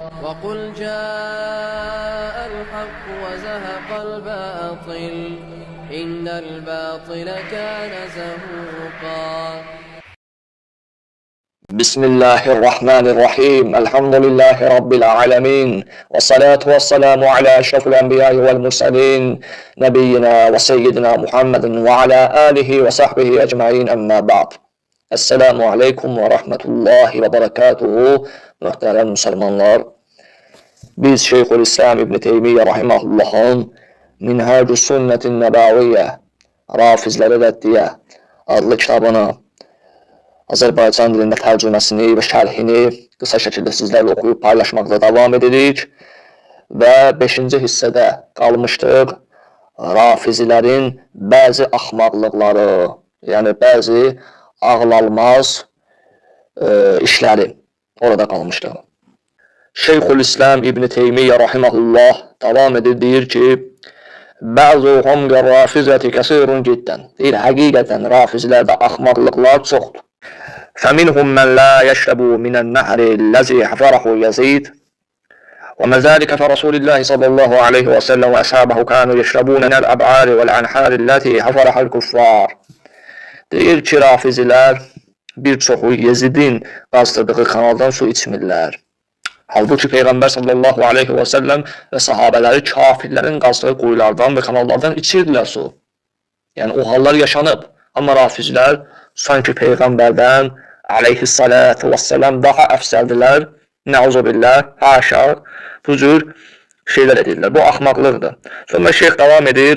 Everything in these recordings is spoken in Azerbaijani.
وقل جاء الحق وزهق الباطل إن الباطل كان زهوقا. بسم الله الرحمن الرحيم. الحمد لله رب العالمين، والصلاة والسلام على أشرف الأنبياء والمرسلين نبينا وسيدنا محمد وعلى آله وصحبه أجمعين. أما بعد. Esselamu Aleyküm ve Rahmetullahi ve Berekatuhu. Muhterem Müslümanlar, biz Şeyhülislam İbn Teymiyye Rahimahullah'ın Minhacü Sünnetin Nebaviyye Rafizlere Reddiye adlı kitabını Azərbaycan dilində tərcüməsini və şərhini qısa şəkildə sizlərlə oxuyub paylaşmaqda davam edirik və 5-ci hissədə qalmışdıq. Rafizilərin bəzi axmaqlıqları, yəni bəzi ağlalmaz işləri orada qalmışdıq. Şeyhülislam İbn Teymiyye Rahimahullah davam edir, deyir ki, bəzuhum rafizəti kəsirun ciddən. Deyir, həqiqətən rafizlərdə axmaqlıqlar çoxdur. فمنهم من لا يشرب من النهر الذي حفره يزيد وما ذلك فرسول الله صلى الله عليه وسلم وأصحابه كانوا يشربون من الأبعار والأنحار التي حفرها الكفار. Deyir ki, rafizilər bir çoxu Yezidin qazdırdığı kanaldan su içmirlər. Halbuki Peyğəmbər sallallahu aleyhi və səlləm və sahabələri kafirlərin qazdığı quyulardan və kanallardan içirdilər su. Yəni o hallar yaşanıb. Amma rafizlər sanki Peyğəmbərdən aleyhissalatu vesselam daha əfsəldilər. Nəuzubillah, haşa, bu cür şeylər edirlər. Bu axmaqlıqdır. Sonra şeyx davam edir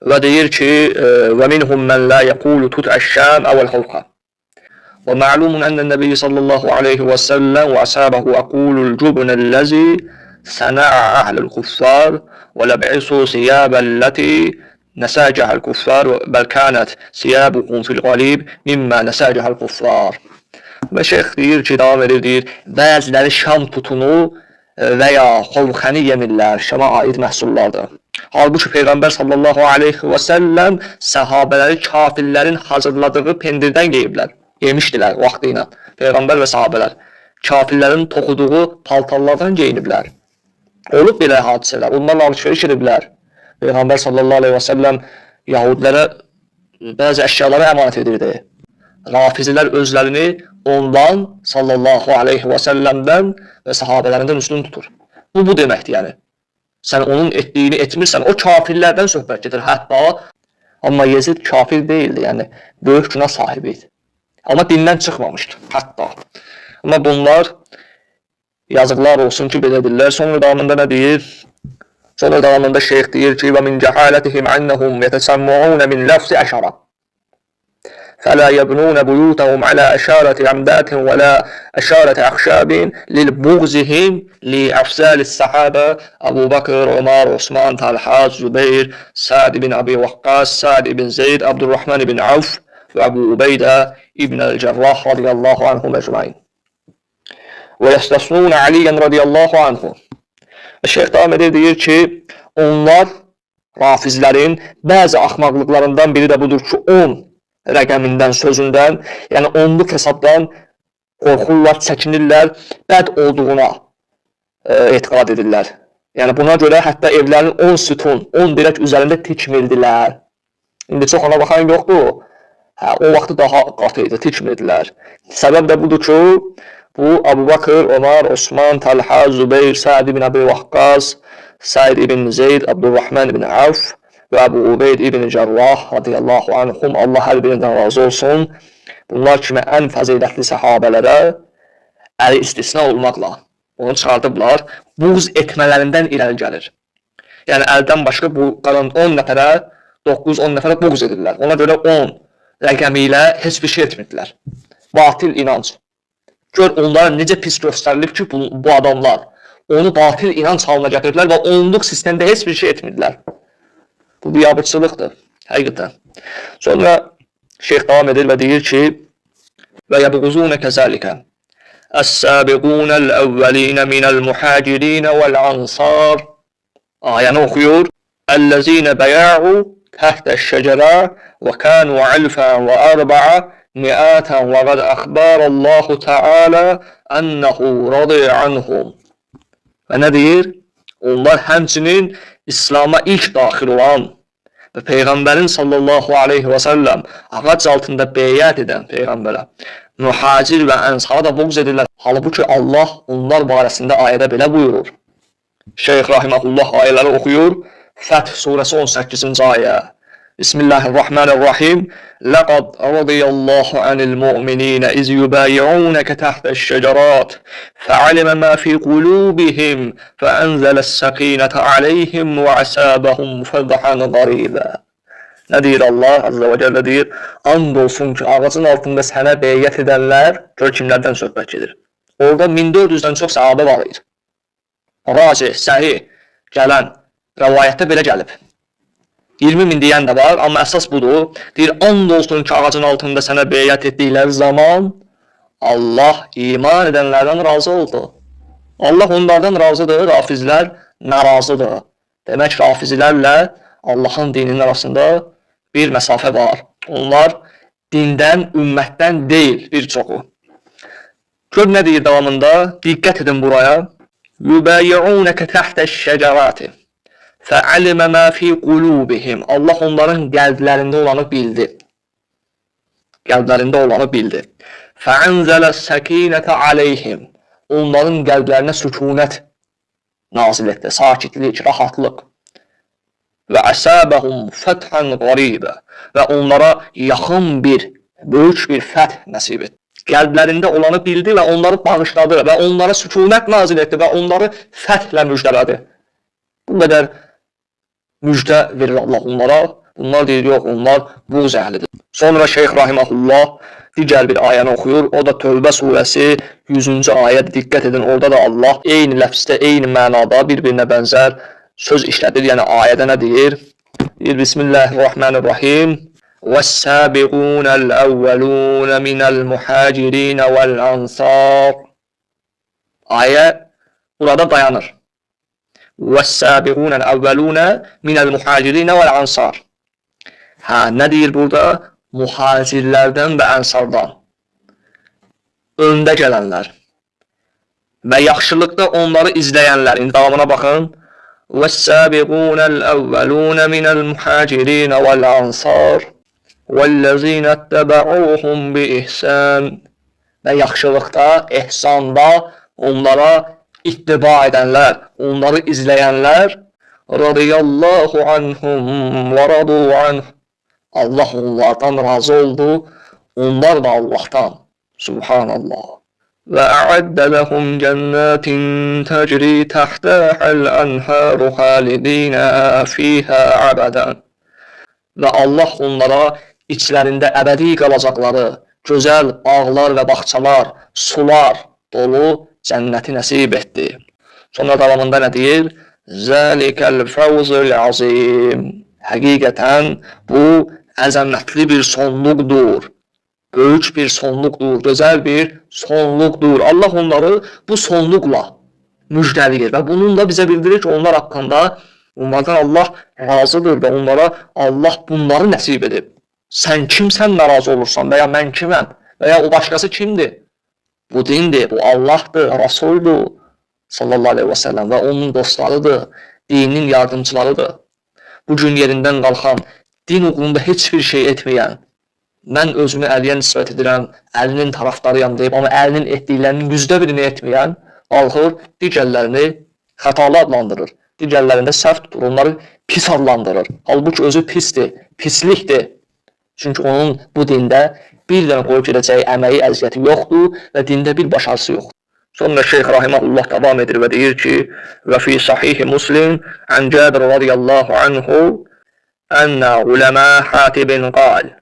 və deyir ki, وَمِنْهُمْ مَنْ لَا يَقُولُ تُتْعَ الشَّامَ أَوَ الْخَوْقَ وَمَعْلُومٌ أَنَّ النَّبِيِّ صلى الله عليه وسلم وأصحابه أقول الجبن الذي صنع أهل الكفار ولبعثوا ثياب التي نساجها الكفار بل كانت ثيابكم في الغالب مما نساجها الكفار. Və şeyx deyir ki, davam edir, deyir, bəziləri şam tutunu və ya xovxəni yemirlər, Şama aid məhsullardır. Halbuki Peyğəmbər sallallahu aleyhi və səlləm səhabələri kafirlərin hazırladığı pendirdən yeyiblər, yemişdilər vaxtı ilə. Peyğəmbər və sahabələr kafirlərin toxuduğu paltarlardan geyiniblər. Olub belə hadisələr, onlarla alışveriş ediblər. Peyğəmbər sallallahu aleyhi və səlləm yahudilərə bəzi əşyaları əmanət edirdi. Rafizilər özlərini ondan sallallahu aleyhi və səlləmdən və sahabələrindən üstün tutur. Bu deməkdir yəni. Sən onun etdiyini etmirsən, o kafirlərdən söhbət gedir hətta. Amma Yezid kafir deyildi, yəni böyük günah sahibi idi. Amma dindən çıxmamışdı hətta. Amma bunlar yazıqlar olsun ki, belə edirlər. Sonra davamında nə deyir? Sonra davamında şeyx deyir ki, وَمِنْ جَحَالَتِهِمْ عَنَّهُمْ يَتَسَمُّعُونَ مِنْ لَفْظِ أَشَرَةٍ فلا يبنون بيوتهم على أشارة عمدات ولا أشارة أخشاب للبغزهم لأفضال الصحابة أبو بكر عمر عثمان طلحة زبير سعد بن أبي وقاص سعد بن زيد عبد الرحمن بن عوف وأبو عبيدة ابن الجراح رضي الله عنهم أجمعين ويستثنون عليا رضي الله عنه. Şeyx davam edir, deyir ki, onlar rafizlərin bəzi axmaqlıqlarından biri də budur ki, 10 rəqəmindən, sözündən, yəni 10-luq hesabdan qorxurlar, çəkinirlər, bəd olduğuna etiqad edirlər. Yəni buna görə hətta evlərin 10 sütun, 10 dirək üzərində tikmirdilər. İndi çox ona baxan yoxdur. O vaxtı daha qatı idi, tikmirdilər. Səbəb də budur ki, bu Abu Bakr, Ömər, Osman, Talha, Zübeyir, Sa'd ibn Abi Waqqas, Sa'd ibn Zeyd, Abdurrahman ibn Avf və Əbu Ubeyd ibn Cərrah radiyallahu anhum, Allah hər birindən razı olsun. Bunlar kimi ən fəzilətli səhabələrə əli istisna olmaqla onu çıxardıblar, buğz etmələrindən irəli gəlir. Yəni əldən başqa bu qalan 10 nəfərə, 9-10 nəfərə buğz edirlər. Ona görə 10 rəqəmi ilə heç bir şey etmirdilər. Batil inanc. Gör onlara necə pis göstərilib ki, bu adamlar onu batil inanc halına gətirdilər və 10-luq sistemdə heç bir şey etmirdilər. Bu biabırçılıqdır, həqiqətən. Sonra şeyx davam edir və deyir ki, və yəbğuzunə kəzəlikə əs-səbiqunəl əvvəlinə minəl muhacirinə vəl-ansar. Ayəni oxuyur. Əl-ləzinə bəyə'u təhtəş-şəcərə və kənu alfən və ərbə'ə mi'atan və qad əxbərallahu Teala ənəhu radiyə anhum. Və nə deyir? Onlar həmçinin İslam'a ilk daxil olan və Peyğəmbərin sallallahu aleyhi və səlləm ağac altında beyət edən Peyğəmbərə mühacir və ənsara da buğz edirlər. Halbuki Allah onlar barəsində ayədə belə buyurur. Şeyx Rahiməhullah ayələri oxuyur. Fəth surəsi 18-ci ayə. Bismillahirrahmanirrahim. Laqad radiyallahu anil mu'minina iz yubayi'unaka tahta's-şecerat fa'alima ma fi qulubihim fa'anzala's-sakinata alayhim və asabahum fadhan qariba. Nə deyir Allah Azza və Cəllə deyir? And olsun ki, ağacın altında sənə beyyət edənlər, gör kimlərdən söhbət gedir. Orada 1400-dən çox sahabə var idi. Raci, səhih gələn rəvayətdə belə gəlib. 20.000 deyən də var, amma əsas budur. Deyir, and olsun ki, ağacın altında sənə beyyət etdikləri zaman Allah iman edənlərdən razı oldu. Allah onlardan razıdır, rafizlər narazıdır. Demək, rafizilərlə Allahın dininin arasında bir məsafə var. Onlar dindən, ümmətdən deyil bir çoxu. Gör nə deyir davamında? Diqqət edin buraya. Yubayi'unaka tahta's-şecerati fa'alima ma fi qulubihim. Allah onların qəlblərində olanı bildi. Qəlblərində olanı bildi. Fa'anzala's-sakinata alayhim. Onların qəlblərinə sükunət nazil etdi. Sakitlik, rahatlıq. Və əsəbəhum fəthan qaribə. Və onlara yaxın bir, böyük bir fəth nəsib etdi. Qəlblərində olanı bildi və onları bağışladı və onlara sükunət nazil etdi və onları fəthlə müjdələdi. Bu qədər müjdə verir Allah onlara. Bunlar deyir, yox, onlar buğz əhlidir. Sonra Şeyx Rahiməhullah digər bir ayəni oxuyur. O da Tövbə surəsi 100-cü ayət. Diqqət edin, orada da Allah eyni ləfsdə, eyni mənada bir-birinə bənzər söz işlədir. Yəni ayədə nə deyir? Deyir, Bismillahirrahmanirrahim. وَالسَّابِقُونَ الْأَوَّلُونَ مِنَ الْمُحَاجِرِينَ وَالْأَنْصَارِ. Ayə burada dayanır. وَالسَّابِقُونَ الْأَوَّلُونَ مِنَ الْمُحَاجِرِينَ وَالْأَنْصَارِ. Nə deyir burada? Muhacirlərdən və ənsardan. Öndə gələnlər. Və yaxşılıqda onları izləyənlər. İndi davamına baxın. وَالسَّابِقُونَ الْأَوَّلُونَ مِنَ الْمُحَاجِرِينَ وَالْأَنْصَارِ وَالَّذِينَ اتَّبَعُوهُمْ بِإِحْسَانٍ. Və yaxşılıqda, ehsanda onlara ittiba edənlər, onları izləyənlər radiyallahu anhum və radu anh. Allah onlardan razı oldu, onlar da Allahdan. Subhanallah. Və ə'əddə ləhum cənnatin təcri təhtəhəl ənhəru xalidinə fiyhə əbədən. Və Allah onlara içlərində əbədi qalacaqları, gözəl bağlar və bağçalar, sular dolu cənnəti nəsib etdi. Sonra davamında nə deyir? Zəlikəl fəvzül azim. Həqiqətən bu əzəmətli bir sonluqdur. Böyük bir sonluqdur, gözəl bir sonluqdur. Allah onları bu sonluqla müjdəliyir və bunun da bizə bildirir ki, onlar haqqında onlardan Allah razıdır və onlara Allah bunları nəsib edib. Sən kimsən narazı olursan və ya mən kiməm və ya o başqası kimdir? Bu dindir, bu Allahdır, Rasuldur sallallahu aleyhi və səlləm və onun dostlarıdır, dinin yardımcılarıdır. Bugün yerindən qalxan, din uğrunda heç bir şey etməyən, mən özümü Əliyə nisbət edirəm, Əlinin tarafdarıyam deyib, amma Əlinin etdiklərinin %1'ini etməyən, qalxır, digərlərini xətalı adlandırır, digərlərində səhv tutur, onları pis adlandırır. Halbuki özü pisdir, pislikdir. Çünki onun bu dində bir dənə qoyub gedəcəyi əməyi, əziyyəti yoxdur və dində bir başarısı yoxdur. Sonra Şeyx Rahiməhullah davam edir və deyir ki, və fi sahih Muslim, ən Cabir radiyallahu anhu, ənə uləmə Hatibin qal,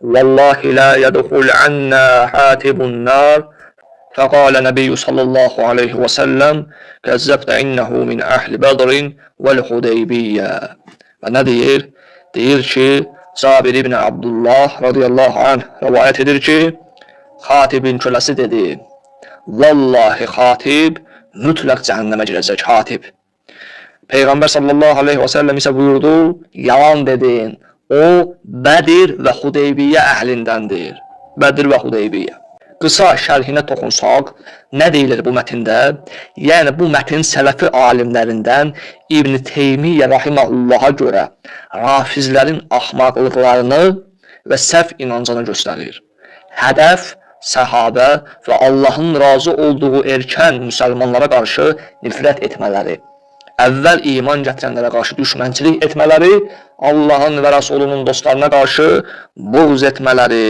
Vallahi la yədxul ənə Hatibun nar, fəqalə Nəbiyyü sallallahu aleyhi və səlləm, kəzzəbdə innəhu min əhli Bədrin vəl-Xudeybiyyə. Və nə deyir? Deyir ki, Cabir ibn Abdullah radiyallahu anh rəvayət edir ki, Xatibin köləsi dedi, Vallahi Xatib mütləq cəhənnəmə girəcək Xatib. Peyğəmbər sallallahu aleyhi və səlləm isə buyurdu, yalan dedin, o Bədir və Xudeybiyyə əhlindəndir. Bədir və Hudeybiyyə. Qısa şərhinə toxunsaq, nə deyilir bu mətndə? Yəni, bu mətn sələfi alimlərindən İbn Teymiyyə rahiməhullaha görə rafizlərin axmaqlıqlarını və səhv inancını göstərir. Hədəf, səhabə və Allahın razı olduğu erkən müsəlmanlara qarşı nifrət etmələri, əvvəl iman gətirənlərə qarşı düşmənçilik etmələri, Allahın və Rasulunun dostlarına qarşı buğz etmələri.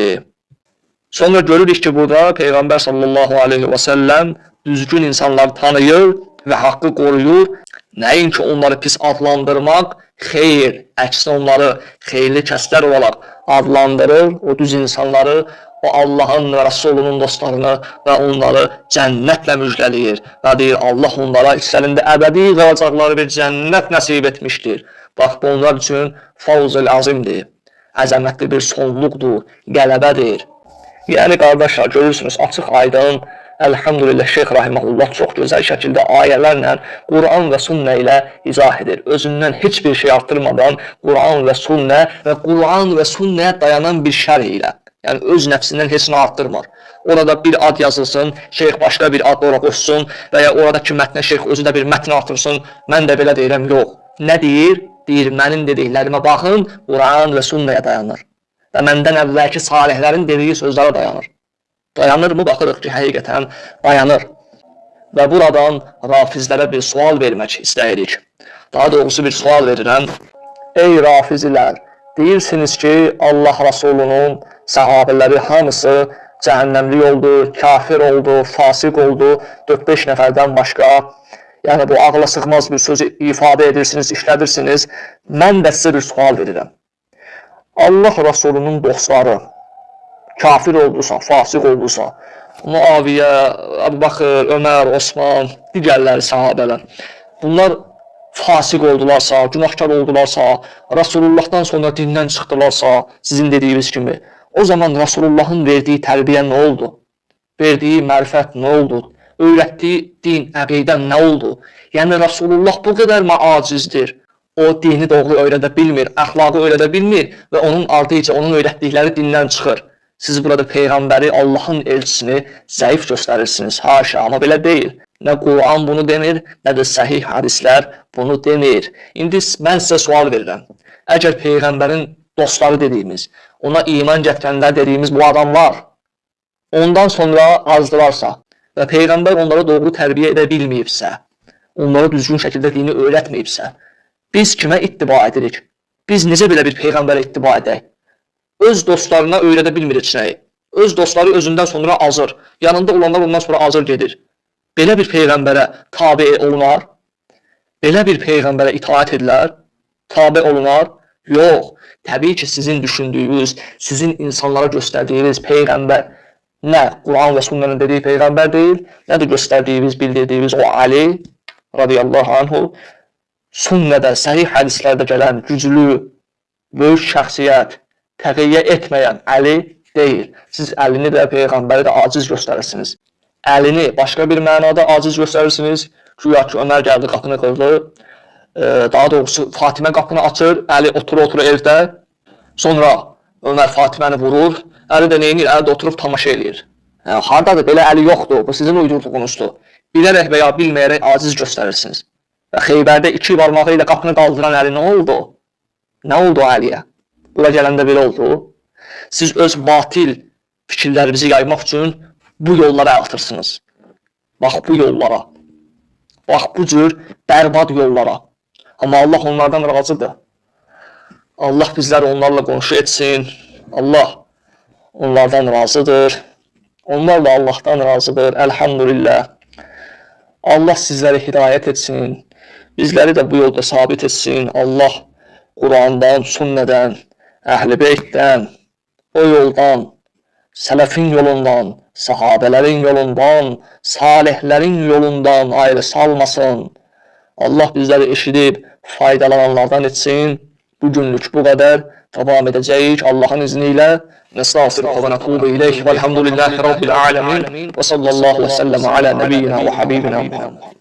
Sonra görürük ki, burada Peyğəmbər sallallahu aleyhi və səlləm düzgün insanları tanıyır və haqqı qoruyur. Nəinki onları pis adlandırmaq, xeyr, əksinə onları xeyirli kəslər olaraq adlandırır, o düz insanları, o Allahın və Rasulunun dostlarını və onları cənnətlə müjdələyir. Və deyir, Allah onlara içlərində əbədi qalacaqları bir cənnət nəsib etmişdir. Bax, bu onlar üçün fawzul azimdir, əzəmətli bir sonluqdur, qələbədir. Yəni, qardaşlar, görürsünüz, açıq aydın, əlhamdülillah, Şeyx rahiməhullah çox gözəl şəkildə ayələrlə Quran və sünnə ilə izah edir. Özündən heç bir şey artırmadan Quran və sünnəyə dayanan bir şərh ilə. Yəni, öz nəfsindən heç nə artdırmır. Orada bir ad yazılsın, şeyx başqa bir ad orada qoşsun və ya oradakı mətnə şeyx özü də bir mətn artırsın, mən də belə deyirəm, yox. Nə deyir? Deyir, mənim dediklərimə baxın, Quran və sünnəyə dayanır. Və məndən əvvəlki salihlərin dediyi sözlərə dayanır. Dayanır mı? Baxırıq ki, həqiqətən dayanır. Və buradan rafizlərə bir sual vermək istəyirik. Daha doğrusu bir sual verirəm. Ey rafizlər, deyirsiniz ki, Allah Rasulunun səhabələri hamısı cəhənnəmli oldu, kafir oldu, fasik oldu, 4-5 nəfərdən başqa. Yəni, bu ağla sığmaz bir sözü ifadə edirsiniz, işlədirsiniz. Mən də sizə bir sual verirəm. Allah Rasulunun dostları kafir oldusa, fasik oldusa, Muaviyə, Əbu Bakır, Ömər, Osman, digərləri sahabələr, bunlar fasik oldularsa, günahkar oldularsa, Rasulullahdan sonra dindən çıxdılarsa, sizin dediyiniz kimi, o zaman Rasulullahın verdiyi tərbiyə nə oldu? Verdiyi mərifət nə oldu? Öyrətdiyi din, əqidən nə oldu? Yəni, Rasulullah bu qədər mi acizdir? O dini doğru öyrədə bilmir, əxlaqı öyrədə bilmir və onun ardıca onun öyrətdikləri dindən çıxır. Siz burada Peyğəmbəri, Allahın elçisini zəif göstərirsiniz. Haşa, amma belə deyil. Nə Quran bunu demir, nə də səhih hədislər bunu demir. İndi mən sizə sual verirəm. Əgər Peyğəmbərin dostları dediyimiz, ona iman gətirənlər dediyimiz bu adamlar ondan sonra azdılarsa və Peyğəmbər onlara doğru tərbiyə edə bilməyibsə, onlara düzgün şəkildə dini öyrətməyibsə, biz kimə ittiba edirik? Biz necə belə bir Peyğəmbərə ittiba edək? Öz dostlarına öyrədə bilmir içinəyi. Öz dostları özündən sonra azır. Yanında olanlar ondan sonra azır gedir. Belə bir Peyğəmbərə tabi olunar? Belə bir Peyğəmbərə itaat edilər? Tabi olunar? Yox. Təbii ki, sizin düşündüyünüz, sizin insanlara göstərdiyiniz Peyğəmbər nə Quran və sünnənin dediyi Peyğəmbər deyil, nə də göstərdiyiniz, bildirdiyiniz o Ali radiyallahu anhu, sünnədə, səhih hədislərdə gələn güclü, böyük şəxsiyyət, təqiyyə etməyən Əli deyil. Siz Əlini də, Peyğəmbəri də aciz göstərirsiniz. Əlini başqa bir mənada aciz göstərirsiniz. Güya ki, Ömər gəldi, qapını qırdı. Daha doğrusu, Fatimə qapını açır, Əli oturur evdə. Sonra Ömər Fatiməni vurur. Əli də neyinir? Əli də oturub tamaşa eləyir. Haradadır? Belə Əli yoxdur. Bu sizin uydurduğunuzdur. Bilərək və ya bilməyərək aciz göstərirsiniz. Və Xeybərdə 2 barmağı ilə qapını qaldıran Əli nə oldu? Nə oldu Əliyə? Bura gələndə belə oldu. Siz öz batil fikirlərinizi yaymaq üçün bu yollara atırsınız. Bax bu yollara. Bax bu cür bərbad yollara. Amma Allah onlardan razıdır. Allah bizləri onlarla qonşu etsin. Allah onlardan razıdır. Onlar da Allahdan razıdır. Elhamdülillah. Allah sizləri hidayət etsin. Bizləri də bu yolda sabit etsin. Allah Qurandan, sünnədən, Əhl-i Beytdən, o yoldan, sələfin yolundan, sahabələrin yolundan, salihlərin yolundan ayrı salmasın. Allah bizləri eşidib faydalananlardan etsin. Bugünlük bu qədər. Davam edəcəyik Allahın izni ilə. Nəstəğfiruhu və nətubu ileyh. Vəlhamdülillahi Rabbil alemin. Və sallallahu və səlləm alə nəbiyyina və habibina Muhammed.